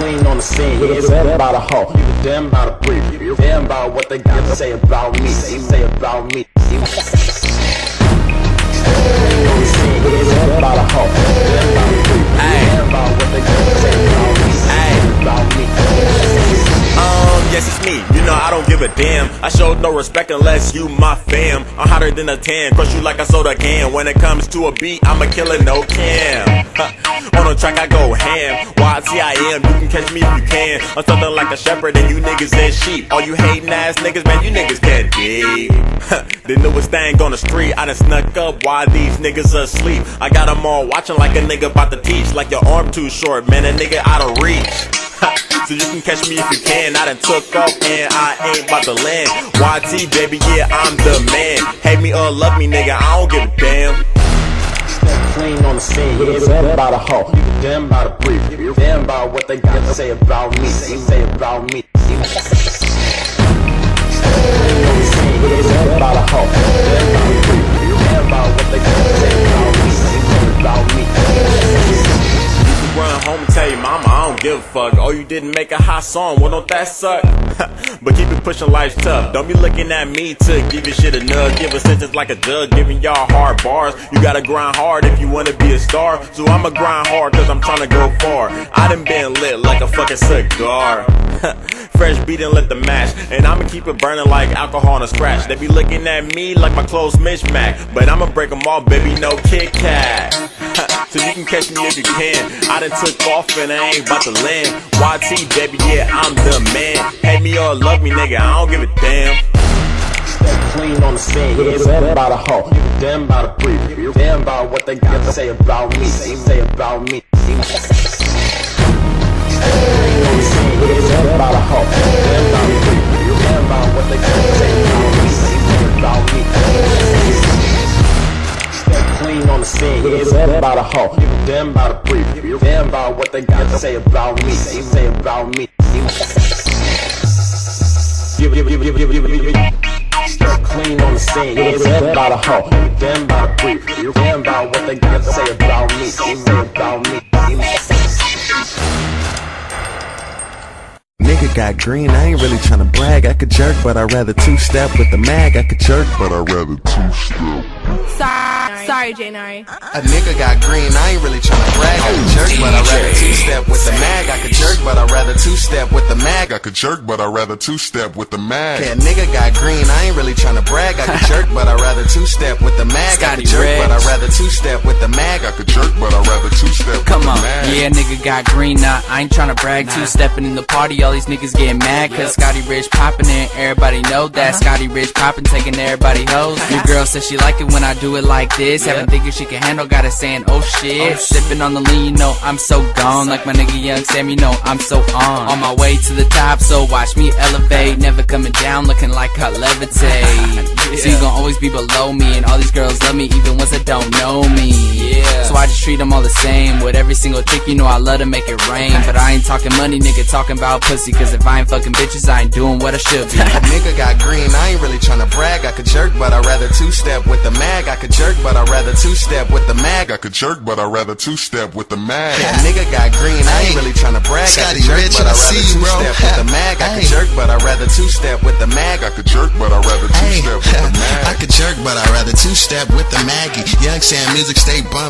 clean on the scene. Give a damn about a hoe. Give a damn about a brief. Give a damn about what they got to say about me. Say about me. Clean on the scene. Give a damn about a hoe. Give a damn about a brief. Give a damn about what they got to say about me. Say about me. Yes, it's me. You know I don't give a damn. I showed no respect unless you my fam. I'm hotter than a 10, crush you like a soda can. When it comes to a beat, I'm a killer, no cam. On a track I go ham. YTIM, you can catch me if you can. I'm something like a shepherd and you niggas is sheep. All you hating ass niggas, man, you niggas can't dig. The newest thing on the street, I done snuck up while these niggas asleep. I got them all watching like a nigga about to teach. Like your arm too short, man, a nigga out of reach. So you can catch me if you can. I done took off and I ain't about to land. YT, baby, yeah, I'm the man. Hate me or love me, nigga, I don't give a damn. Step clean on the scene. Give a damn about a hoe. Give a damn about a brief. Give a damn about what they got to say about me. Say about me. Clean on the scene. Give a damn about a hoe. Give a damn about a brief. Give a damn about what they got to say about me. Say about me. Run home and tell your mama I don't give a fuck. Oh, you didn't make a hot song, well don't that suck? But keep it pushing, life's tough. Don't be looking at me to give your shit a nug. Give a sentence like a jug, giving y'all hard bars. You gotta grind hard if you wanna be a star. So I'ma grind hard cause I'm tryna go far. I done been lit like a fucking cigar. Fresh beat and let the match. And I'ma keep it burning like alcohol on a scratch. They be looking at me like my clothes mismatch. But I'ma break them all, baby, no Kit Kat. So you can catch me if you can. I done took off and I ain't about to land. YT, baby, yeah, I'm the man. Hate me or love me, nigga, I don't give a damn. Step clean on the scene. Give a damn about a hoe. Give a damn about a brief. Give a damn about what they got to say about me. Say about me. Clean on the scene. Give a damn about a hoe. Give a damn about a brief. Give a damn about what they got to say about me. Say about me. Clean on the scene. Give a damn about a hoe. Give a damn about a brief. Give a damn about what they got to say about me. Say about me. Step clean on the scene. Give a damn about a hoe. Give a damn about a brief. Give a damn about what they got to say about me. Say about me. Nigga got green, I ain't really tryna brag. I could jerk, but I'd rather two-step with the mag. I could jerk, but I'd rather two-step. Sorry, J.J.Ent. A nigga got green, I ain't really tryna brag. I could jerk, but I'd rather two-step with the mag. I could jerk, but I'd rather two-step with the mag. I could jerk, but I'd rather two-step with the mag. Yeah, nigga got green, I ain't really tryna brag. I could jerk, but I'd rather two-step with the mag. I could jerk, but I'd rather two-step with the mag. I could jerk, but I'd rather two-step with the mag. Come on, yeah, nigga got green, nah, I ain't tryna brag. Two-stepping in the party, all these niggas getting mad. Cause Scotty Rich poppin' and everybody know that. Scotty Rich poppin', taking everybody hoes. Your girl says she like it when I do it like this. Haven't thinking she can handle, got it saying, oh shit. Sippin' on the lean, you know I'm so gone. Like my nigga Young Sam, you know I'm so on my way to the top, so watch me elevate. Never coming down, looking like I levitate. So you gon' always be below me, and all these girls love me, even ones that don't know me. So I just treat them all the same. With every single chick, you know I love to make it rain. But I ain't talking money, nigga, talking about pussy. Cause if I ain't fucking bitches, I ain't doing what I should be. A nigga got green, I ain't really tryna brag. I could jerk, but I'd rather two-step with the mag. I could jerk, but I'd rather two-step with the mag. I could jerk, but I'd rather two-step with the mag. Yeah, nigga got green, I ain't really tryna brag. I could jerk, but I'd rather two-step with the mag. I could jerk, but I'd rather two-step with the mag. I could jerk, but I'd rather two-step with the mag. I could jerk, but I'd rather two-step with the Maggie. Young Sam music stay bumping.